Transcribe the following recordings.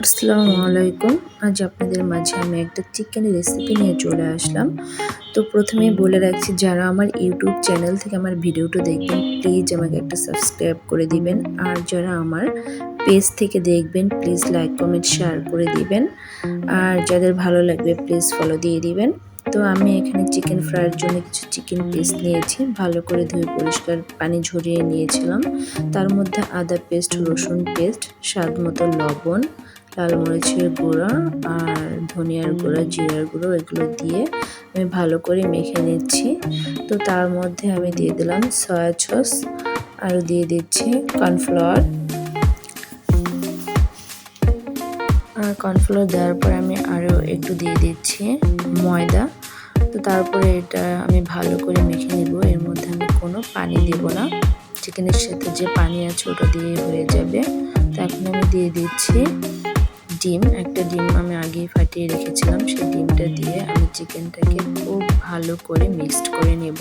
আসসালামু আলাইকুম। আজ আপনাদের মাঝে আমি একটা চিকেন রেসিপি নিয়ে চলে আসলাম। তো প্রথমেই বলে রাখছি, যারা আমার ইউটিউব চ্যানেল থেকে আমার ভিডিওটা দেখবেন প্লিজ আমাকে একটা সাবস্ক্রাইব করে দিবেন। আর যারা আমার পেজ থেকে দেখবেন প্লিজ লাইক, কমেন্ট, শেয়ার করে দিবেন। আর যাদের ভালো লাগবে প্লিজ ফলো দিয়ে দিবেন। তো আমি এখানে চিকেন ফ্রাইয়ের জন্য কিছু চিকেন পিস নিয়েছি, ভালো করে ধুয়ে পরিষ্কার পানি ঝরিয়ে নিয়েছিলাম। তার মধ্যে আদা পেস্ট, রসুন পেস্ট, স্বাদ মতো লবণ, লাল মরিচের গুঁড়া আর ধনিয়ার গুঁড়া, জিরার গুঁড়ো এগুলো দিয়ে আমি ভালো করে মেখে নিচ্ছি। তো তার মধ্যে আমি দিয়ে দিলাম সয়া সস, আর দিয়ে দিচ্ছি কর্নফ্লাওয়ার। আর কর্নফ্লাওয়ার দেওয়ার পর আমি আরও একটু দিয়ে দিচ্ছি ময়দা। তো তারপরে এটা আমি ভালো করে মেখে নেব। এর মধ্যে আমি কোনো পানি দেব না, চিকেনের সাথে যে পানি আছে ওটা দিয়ে হয়ে যাবে। তো এখন আমি দিয়ে দিচ্ছি ডিম। একটা ডিম আমি আগেই ফাটিয়ে রেখেছিলাম, সেই ডিমটা দিয়ে আমি চিকেনটাকে খুব ভালো করে মিক্সড করে নেব।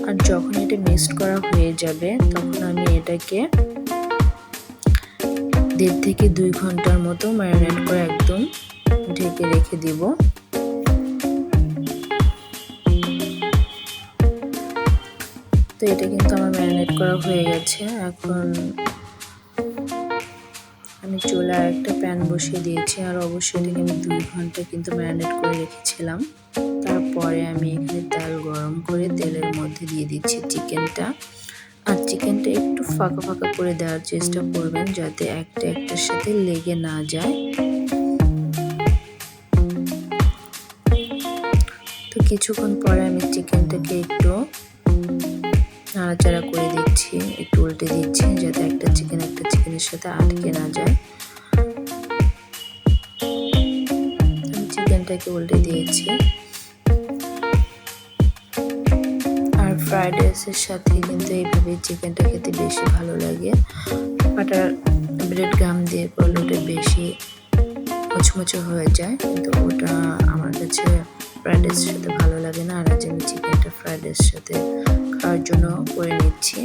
আর যখন এটা মিক্সড করা হয়ে যাবে তখন আমি এটাকে 1.5 থেকে 2 ঘন্টার মতো ম্যারিনেট করে একদম ঢেকে রেখে দেব। তো এটা কিন্তু আমার ম্যারিনেট করা হয়ে গেছে। এখন আমি চুলায় একটা প্যান বসিয়ে দিয়েছি, আর অবশ্যই এটাকে আমি 2 ঘন্টা কিন্তু ম্যারিনেট করে রেখেছিলাম। তারপরে আমি এখানে তেল গরম করে তেলের মধ্যে দিয়ে দিচ্ছি চিকেনটা। আর চিকেনটা একটু ফাঁকা ফাঁকা করে দেওয়ার চেষ্টা করবেন, যাতে একটা একটার সাথে লেগে না যায়। তো কিছুক্ষণ পরে আমি চিকেনটাকে একটু নাড়াচাড়া করে দিচ্ছি, একটু উল্টে দিচ্ছি, যাতে একটা চিকেনের সাথে আটকে না যায়। আমি চিকেনটাকে উল্টে দিয়েছি। আর ফ্রাইড রাইসের সাথে কিন্তু এইভাবে চিকেনটা খেতে বেশি ভালো লাগে। বাটার ব্রেড গাম দিয়ে করলে ওটা বেশি মুচমুচে হয়ে যায়, কিন্তু ওটা আমার কাছে ফ্রাইড রাইসের সাথে ভালো লাগে না। আর আজ আমি চিকেনটা ফ্রাইড রাইসের সাথে খাওয়ার জন্য করে নিচ্ছি।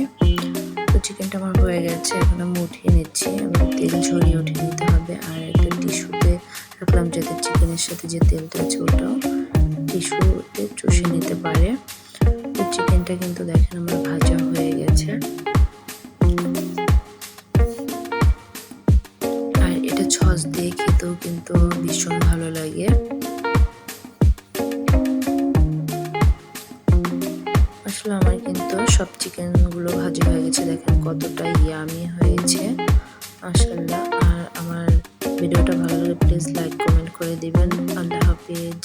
তো চিকেনটা আমার হয়ে গেছে, এখন আমি উঠিয়ে নিচ্ছি। আমি তেল ঝরিয়ে উঠিয়ে নিতে হবে। আর একটা টিস্যুতে রাখলাম, যাতে চিকেনের সাথে যে তেলটা আছে ওটাও টিস্যুতে চুষে নিতে পারে। তো চিকেনটা কিন্তু দেখেন আমার ভাজা হয়ে গেছে। আর এটা সস দিয়ে খেতেও কিন্তু ভীষণ ভালো লাগে। আসলে আমার কিন্তু সব চিকেনগুলো ভাজা হয়ে গেছে, দেখেন কতটা ইয়ামি হয়েছে মাশাআল্লাহ। আর আমার ভিডিওটা ভালো লাগলে প্লিজ লাইক, কমেন্ট করে দিবেন। আল্লাহ হাফেজ।